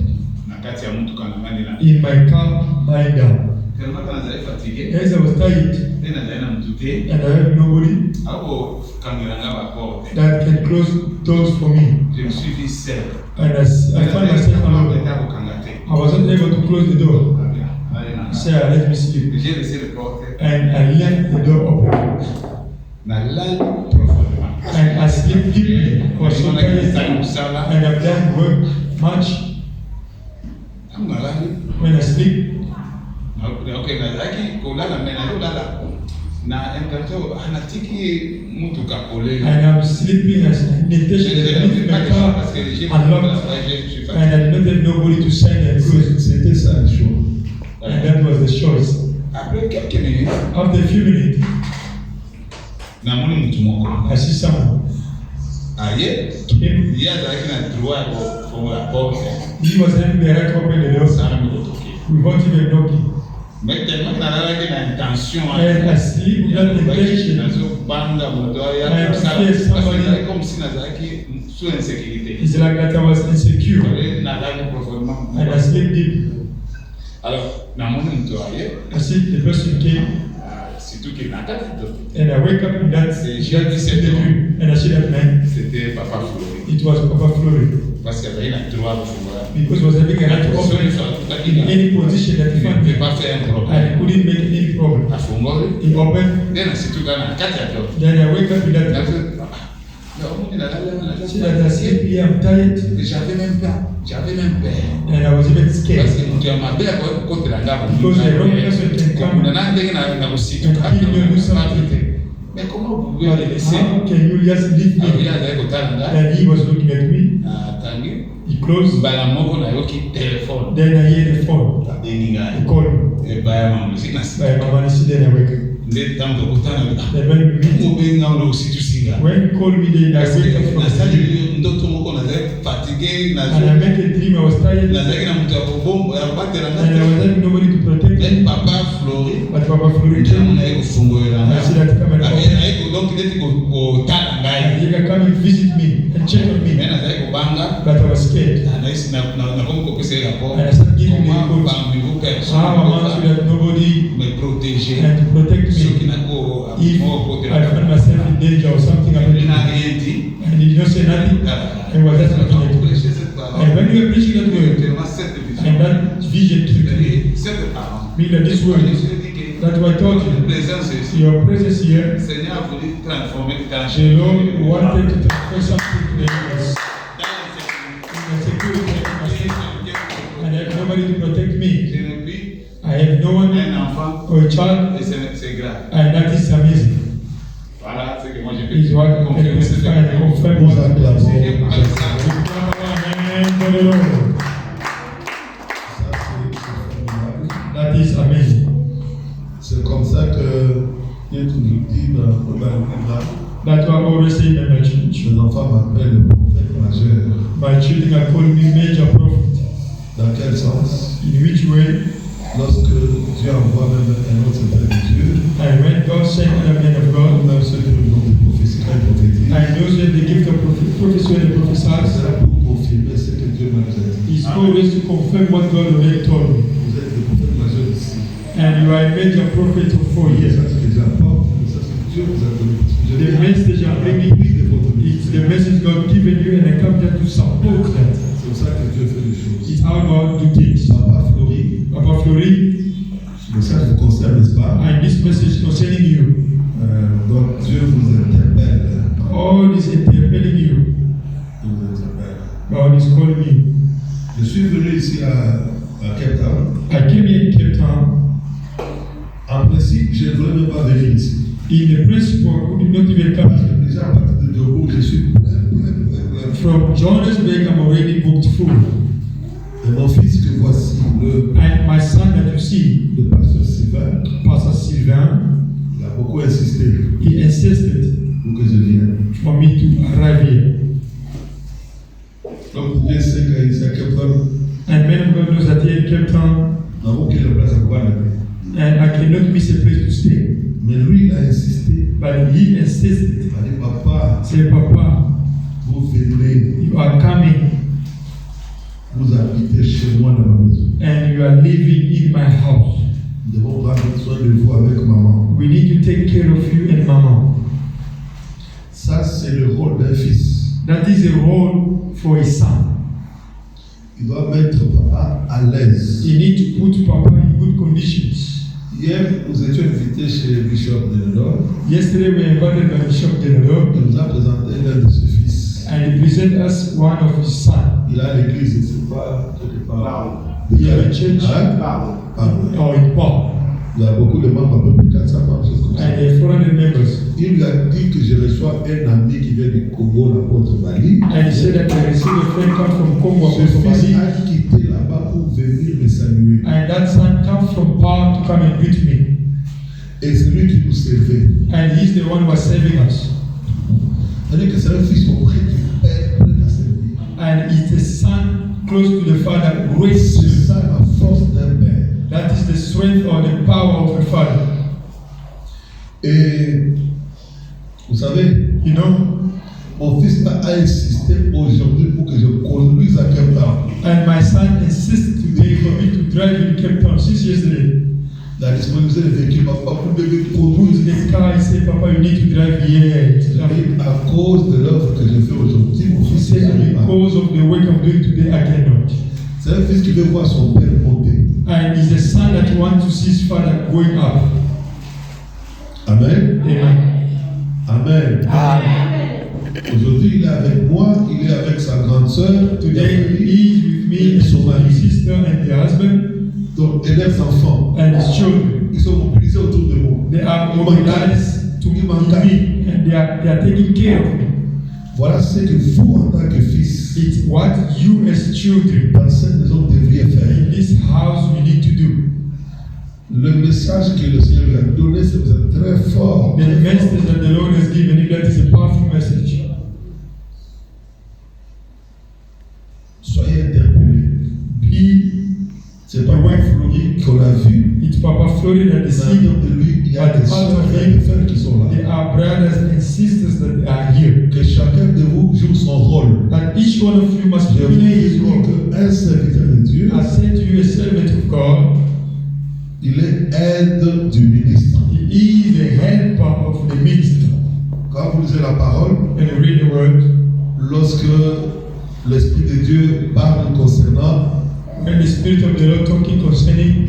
Na kati ya mtu quand on a dit là. in my car, lying down. Tellement quand on était fatigué, As I was tired, on a dit à mtu and I have nobody hapo kangeranga ba porte. that can close doors for me, Je me suis vu seul. and I found myself alone. I wasn't able to close the door. So I let me sleep, J'ai laissé le porte. and I left the door open, Na lal profondément. and I sleep deeply. I was so tired, and I've done work much. Kama nalali, When I sleep, okay, nazaki kulala lala na mtoto anatiki mtu kapolele. and I'm sleeping as meditation. I leave my car unlocked, and I did not have nobody to sign and close. C'était ça le choix. And that was the choice. Après quelques minutes, After a few minutes, namoni mtu moko I see someone aye came. yeye azaki na droit ya kufungula porte He was having the right to open the door sana mikotoki. without even knocking. Mais tellement nalalaki na intention And I sleep without intention. nazobanga moto ya I am kusala. scared somebody- Parce que comme si nazalaki sous insécurité. It's like that I was insecure, Nalali profondément. and I sleep deep. Alors, namoni mtu aye I see the person came, surtout qu'il n'a pas de and I wake up in that dream, and I see that man. c'était Papa Flori. It was Papa Flory, Parce qu'il avait une droit de pouvoir. because he was having a right to open in any position that he Il ne found, peut pas faire un and problème. he couldn't make any problem. Afungoli. He opened, Tena surtout quand na kati ya job. then I wake up in that. See that I sleep here, I'm tired, J'avais même peur. and I was even Parce scared. que mtu ya mabaya kwa kote la ngabo. Because the wrong person can come. Kuna nani ndenge na kusitu. And kill you, do something. Mais comment vous pouvez But le laisser? how can you just leave Alors il me? a d'ailleurs kotala nga. And he was looking at me. Tangi. He closed. Bala moko na yoki téléphone. Then I hear the phone. Deni nga. He called me. E baya mamuzi na si. By Mama Nisi, then I wake up. Nde tango kotana. Then when we meet, Mo benga ndo usitu singa. when he called me, then I wake up from sleep. Nasali ndoto moko na zai fatigué na And I make a dream, I was tired. nazalaki na moto ya kobombo ya kobatela And I was nga having nobody to protect me. Papa Flori But Baba Florida. I see that come and he can come and visit me and check on me. But I was scared. And I started giving me quotes. How am I so that nobody can protect me if I find myself in danger or something happened to me. And he did not say nothing. And was just looking at me. And when you are preaching that word, and that vision took me, mean that this word, that's what I told you. Your presence here, the Lord wanted to transfer something to the universe. And I have nobody to protect me. I have no one or a child, and that is amazing. Is what I can testify and confirm what I'm saying. That is amazing. C'est comme ça que Dieu toujours dit dans le Bible. That's what I always say in my church. Les enfants m'appellent le prophète majeur. My children are calling me major prophet. Dans quel sens? In which way? Lorsque Dieu envoie même un autre serviteur de Dieu, And when God sent other men of God, même ceux qui ont des prophéties très prophétiques, and those with the gift of prophecy and the prophesies, c'est pour confirmer ce que Dieu m'a dit. is always to confirm what God already told me. Vous êtes le prophète majeur ici. And you are a major prophet for 4 years. Ça, c'est que j'apporte, ça, c'est que Dieu vous a donné. The message I'm bringing is the message God given you, and I come here to support that. C'est pour ça que Dieu fait les choses. It's how God do things. Papa Flori, Papa Flori, le message vous concerne, n'est-ce pas? and this message concerning you. Donc Dieu vous interpelle. God is interpelling you. Il vous interpelle. God is calling you. Je suis venu ici à Cape Town. I came here in Cape Town. En principe, je ne voulais même pas venir ici. In the principle, we did not even come. Parce que déjà à partir de Diogo, je suis plein. From Johannesburg, I'm already booked full. Et mon fils que voici, And my son that you see, le pasteur Sylvain, Pastor Sylvain, il a beaucoup insisté he insisted pour que je vienne. for me to arrive here. Donc Dieu sait qu'ici à Cape Town, And men of God knows that here in Cape Town, nous n'avons aucune place à pouvoir aller. and I cannot miss a place to stay. Mais lui, il a insisté. But he insisted, Il a dit, papa, say, Papa, vous venez, you are coming vous habitez chez moi dans ma maison. and you are living in my house. Nous devons prendre soin de vous avec maman. We need to take care of you and Mama. Ça, c'est le rôle d'un fils. That is a role for a son. Il doit mettre papa à l'aise. You need to put Papa in good conditions. Hier, nous étions invités chez Bishop Denelor. Yesterday we invited by Bishop Denelor, Il nous a présenté l'un de ses fils. and he presented us one of his sons. Il a l'église, je ne sais pas, quelque part. Il y a une church. Hein? Or in Paul. Il y a beaucoup de membres, à peu près 400 membres, choses comme ça. And there are 400 members. Il lui a dit que je reçois un ami qui vient du Congo, l'apôtre Bali. And he said that I received a friend come from Congo, Ce Apostle fils Bali, a quitté là-bas pour venir me saluer. and that son comes from Paul to come and greet me. Et c'est lui qui nous servait. And he's the one who was serving us. C'est-à-dire que c'est un fils auprès du Père prêt à servir. And he's the son close to the Father, C'est gracious. ça la force d'un Père. That is the strength or the power of the Father. Et vous savez, You know? mon fils a insisté aujourd'hui pour que je conduise à Cape Town. And my son insists today for me to drive in Cape Town since yesterday. La disponibilité des véhicules, papa, vous devez Put conduire. the car, I say, Papa, you need to drive here. Et à cause de l'œuvre que je fais aujourd'hui, mon He fils said, n'arrive pas. because of the work I'm doing today, I cannot. C'est un fils qui veut voir son père monter. And he's a son that wants to see his father going up. Amen. Amen. Amen. Aujourd'hui, il est avec moi, il est avec sa grande sœur. Today he is with me and his sister and their husband Donc, et leurs enfants. and his children. Ils sont mobilisés autour de moi. They are mobilized to me and they are taking care of me. Voilà ce que vous, en tant que fils, It's what you as children dans cette maison, devriez faire. in this house you need to do. Le message que le Seigneur lui a donné, c'est très fort. The message that the Lord has given you, that is a powerful message. Soyez interpellés. Be C'est pas moi, Flori, qu'on a vu. It It's Papa Florida that is Mais de lui, il y a des soeurs et des frères qui sont là. There are brothers and sisters that are here. Que chacun de vous joue son rôle. And each one of you must Je vous play his dis role. qu'un serviteur de Dieu, I say to you, a servant of God, il est aide du ministre. he is the helper of the minister. Quand vous lisez la parole, And you read the word, lorsque l'Esprit de Dieu parle concernant when the Spirit of the Lord talking concerning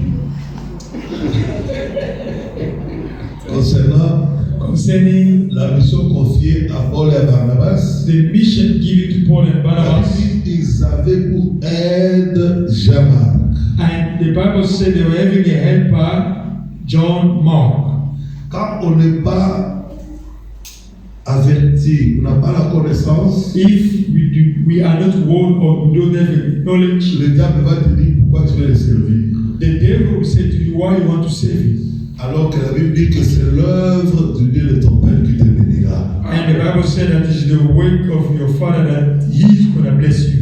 la mission confiée à Paul et à Barnabas, the mission given to Paul and Barnabas, ils avaient pour aide Jean-Marc. and the Bible said they were having a helper, John Mark. Quand on n'est pas averti, on n'a pas la connaissance, If we are not warned or we don't have knowledge, le diable va te dire pourquoi tu veux les servir. the devil will say to you, why you want to save it? Alors que la Bible dit que c'est l'œuvre du Dieu de ton Père qui te bénira. And the Bible said that it's the work of your Father that He is going to bless you.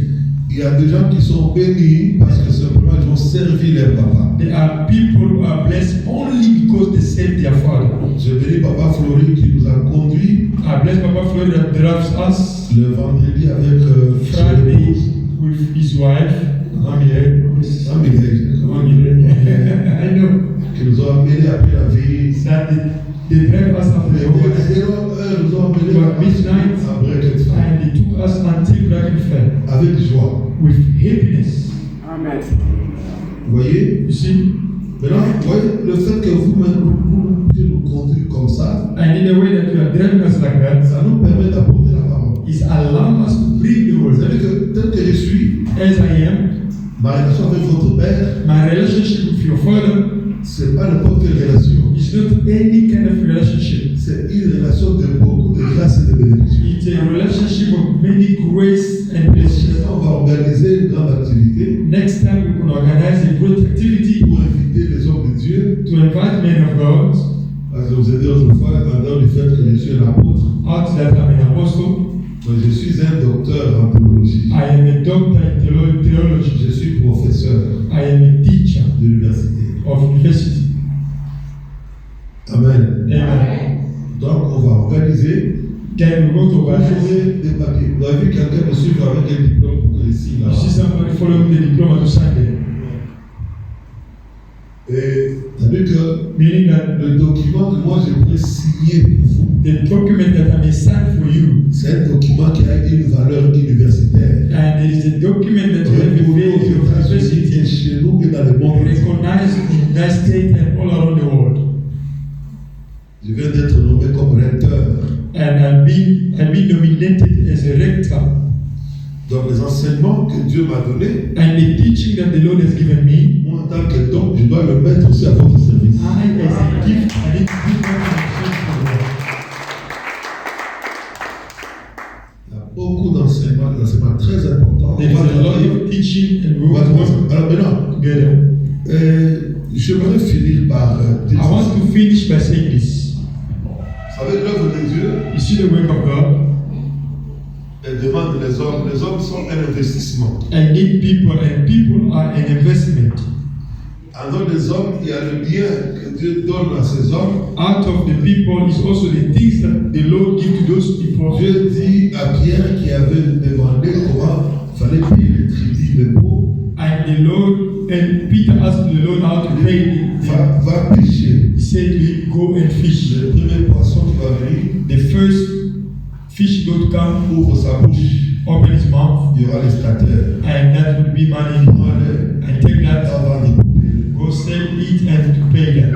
Il y a des gens qui sont bénis parce que simplement ils ont servi leur papa. There are people who are blessed only because they serve their Father. Je bénis Papa Flori qui nous a conduits I bless Papa Floyd that drives us le vendredi avec Friday with his wife, Amile. I know. Qui nous ont amenés après la vie. That they drive us after the whole Nous ont amenés midnight, à Brekenfeld. and they took us until Brekenfeld Avec joie. with happiness. Amen. Vous voyez? You see? Maintenant, vous voyez, le fait que vous puissiez nous conduire comme ça, And in a way that you are driving us like that, ça nous permet d'apporter la parole. is allowing us to bring the Vous word. savez que tel que je suis, As I am, ma relation avec votre père, my relationship with your Father c'est pas n'importe quelle relation. is not any kind of relationship. C'est une relation de beaucoup de grâce et de bénédiction. It's a relationship of many grace and blessings. On va organiser une grande activité Next time we can organize a great activity pour inviter les hommes de Dieu. to invite men of God. Parce que vous avez dit autrefois, en dehors du fait que je suis un apôtre, Out that I'm an apostle, mais je suis un docteur en théologie. I am a doctor in theology. Je suis professeur I am a teacher d'université. of university. Amen. Amen. Donc, on va organiser. Then we go to Vous organize. aurez des papiers. Vous avez vu quelqu'un me suivre avec un diplôme pour que ici, là. You see somebody following the diploma to Sunday. Et tu as vu que Meaning that le document que moi je voulais signer pour vous, the document that I may sign for you, c'est un document qui a une valeur universitaire. and it is a document that you have a Reconnu aux value of États-Unis et university, chez nous et dans le monde entier. recognized in the United States and all around the world. Je viens d'être nommé comme recteur. And I've been nominated as a rector. Donc les enseignements que Dieu m'a donnés, And the teaching that the Lord has given me, moi en tant que don, je dois le mettre aussi à votre service. I as a gift, I need to give that to the Il y a beaucoup d'enseignements, des enseignements très importants. There is a lot of teaching and we On va will commencer. work Alors maintenant, together. j'aimerais finir par dire I want to finish by saying this. Vous savez, l'œuvre de Dieu, You see the work of God, elle demande les hommes. Les hommes sont un investissement. I need people, and people are an investment. Alors les hommes, il y a le bien que Dieu donne à ces hommes. Out of the people is also the things that the Lord give to those people. Dieu dit à Pierre qui avait demandé comment il fallait payer les tribus, les pauvres, And the Lord, and Peter asked the Lord how to pay. va pêcher. He said to him, go and fish. Le premier poisson qui va venir The first fish don't come, ouvre sa bouche. open his mouth, Il y aura les stateurs. and that would be money. Prends-le And take that, avant de couper. go sell it and to pay that.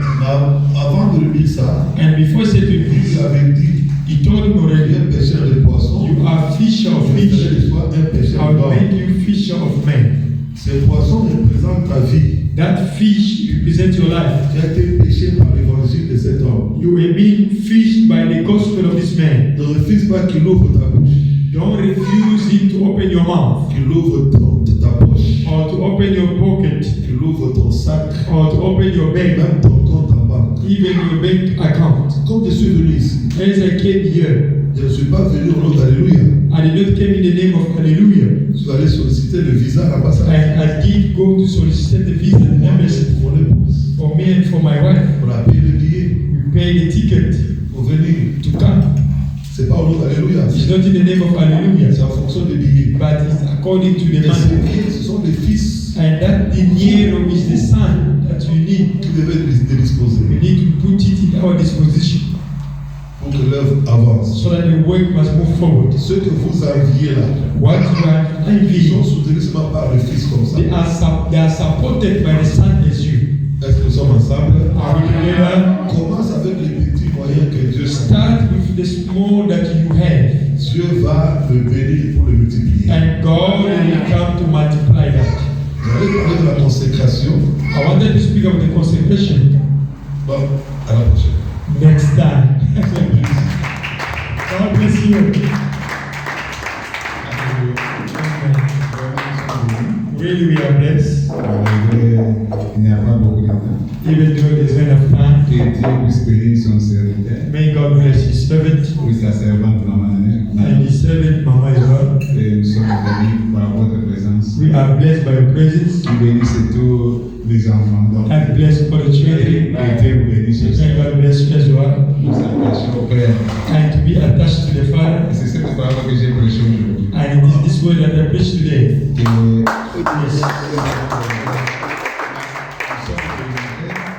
Avant de lui dire ça, And before he said to il him, avait dit he told him il already, est un pêcheur de poissons. you are fisher of Je ferai fish. de toi un pêcheur I will d'hommes. make you fisher of men. Ces poissons représentent ta vie. That fish represents your life. Tu as été pêché par l'évangile de cet homme. You have been fished by the gospel of this man. Ne refuse pas qu'il ouvre ta bouche, Don't refuse him to open your mouth, qu'il ouvre ta poche, or to open your pocket, qu'il ouvre ton sac, or to open your bank, même ton compte en banque. even your bank account. Comme je suis venu ici, As I came here, je ne suis pas venu au nom d'Alléluia. I did not come in the name of Hallelujah. Je suis allé solliciter le visa à l'ambassade And I did go to solicit the visa and membership pour mon épouse. for me and for my wife. On a payé le billet We paid the ticket pour venir. to come. C'est pas au nom d'Alléluia. It's not in the name of Hallelujah, C'est en fonction des billets. but it's according to the Et ces money. billets, ce sont des fils And that dinero is the son that you need. qui devaient être disposés We need to put it in our disposition pour que l'œuvre avance. so that the work must move forward. Ceux que vous enviez là, What you are ils envying, sont soutenus seulement par le fils comme ça. they are supported by the son as you. Est-ce que nous sommes ensemble? Are we together? Commence avec les petits moyens que Dieu s'en Start with the small that you have, Dieu va le bénir pour le multiplier. and God will come to multiply that. J'allais parler de la consécration. I wanted to speak of the consecration Bon, à la prochaine. next time. God bless you. Really, we are blessed, Il n'y a pas beaucoup de temps. even though there's not enough time. Que Dieu puisse bénir son serviteur, May God bless His servant oui, sa servante Maman and Annette. His servant, Mama as well. Et nous sommes bénis par votre présence. We are blessed by your presence. Vous bénissez tous les enfants. Donc, And blessed for the children. et Dieu vous bénisse aussi. May God bless you as well. Nous attachons au Père. And to be attached to the Et Father. c'est cette parole que j'ai prêchée aujourd'hui. And it is this word that I preach today. Que Yes.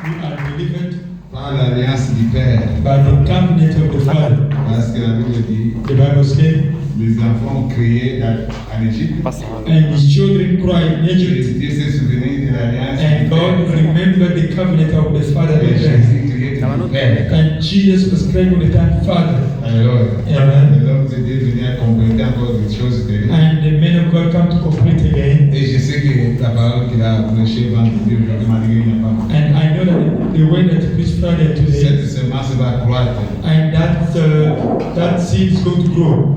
We are delivered par l'alliance du Père, by the covenant of the Father. parce que la Bible dit, The Bible says, les enfants criaient en Égypte, and his children cried in et Egypt, Dieu s'est souvenu de l'alliance and du God Père. remembered the covenant of the Father Et Abraham. Jésus criait du Père. And Jesus was crying all the time, Father. Alors, Amen. l'homme de Dieu venait compléter encore des choses de lui. And the men of God come to complete again. Et je sais que la parole qu'il a prêchée vendredi, aujourd'hui, malgré il n'y a pas. And I know that the way that preached Friday today, Cette semence va croître. and that seed is going to grow,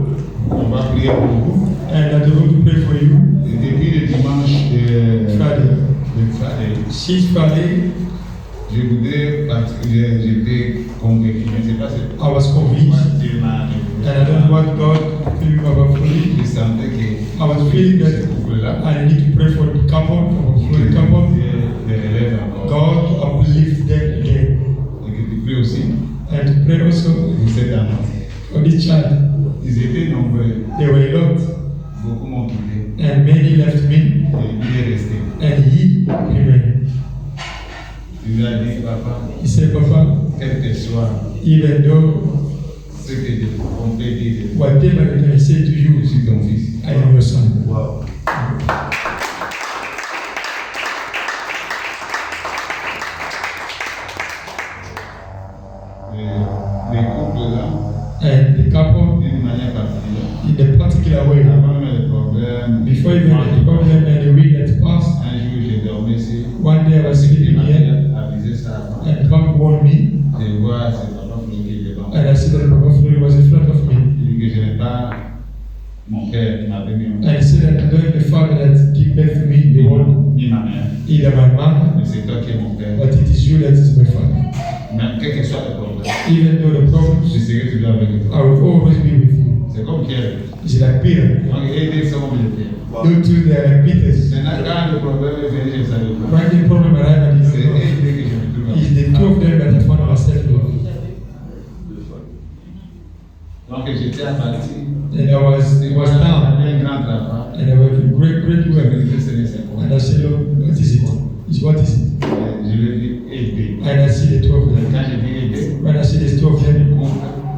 On va prier pour vous. and that they're going to pray for you. Et depuis le dimanche Friday. Friday, Since Friday, je voudrais, parce que j'étais convaincu, je ne sais pas si I was convinced, Dieu m'a and I don't know what God filled me powerfully. je sentais que I was feeling ce that couple-là, I need to pray for the couple, for the couple, Dieu les relève encore. God to uplift them again, Et que tu pries aussi and to pray also pour cet enfant. for this child. Ils étaient nombreux, They were a lot, beaucoup m'ont quitté, and many left me, et il est resté. and he remained. Il lui a dit, papa, He said, Papa, quel que soit even though ce que on peut dire, whatever that I say to je you, suis ton fils. I am your son. Wow. Les couples là, And the couple, d'une manière particulière, in a particular way, avant même le problème, before even the problem and the week that passed, un jour j'ai dormi ici, one day I was il sleeping m'a here, avisé ça avant. and God warned me, Je vois c'est papa Fleury devant. and I see that Papa Fleury was in front of me. Il dit que je n'ai pas mon père qui m'a donné And he said that I don't have a father that gave birth to me, the one, ni ma mère, either my mom, mais c'est toi qui es mon père. but it is you that is my father. Même quel que soit le problème, Even though the je problems, serai toujours avec I toi. will always be with you. C'est comme Pierre. It's like Peter. Donc aider son militaire. You two, they are like Peters. Maintenant, quand le problème est venu, je ne savais pas. When the problem arrived, I C'est didn't know. aider que je me trouve It's avec. the two of them that I found myself with. Donc j'étais abattu. And I was down. Un grand travail. And I was a great Je work. me disais, c'est quoi. And I said, Lord, what is it? What is it? Je lui ai dit aider. And I see the two of them. Quand j'ai dit aider, When I see the two of them,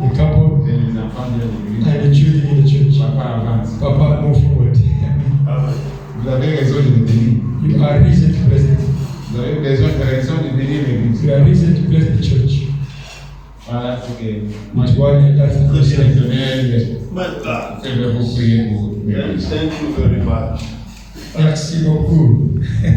the couple et les enfants de l'église, and the children in the church, papa avance. Papa, move forward. Vous avez raison de me bénir. You are reason to bless them. Vous avez raison de bénir l'église. You are reason to bless the church. Voilà ce que moi It's why that's the je question. vais donner. Je vais vous prier pour l'église. Thank you very much. Merci beaucoup.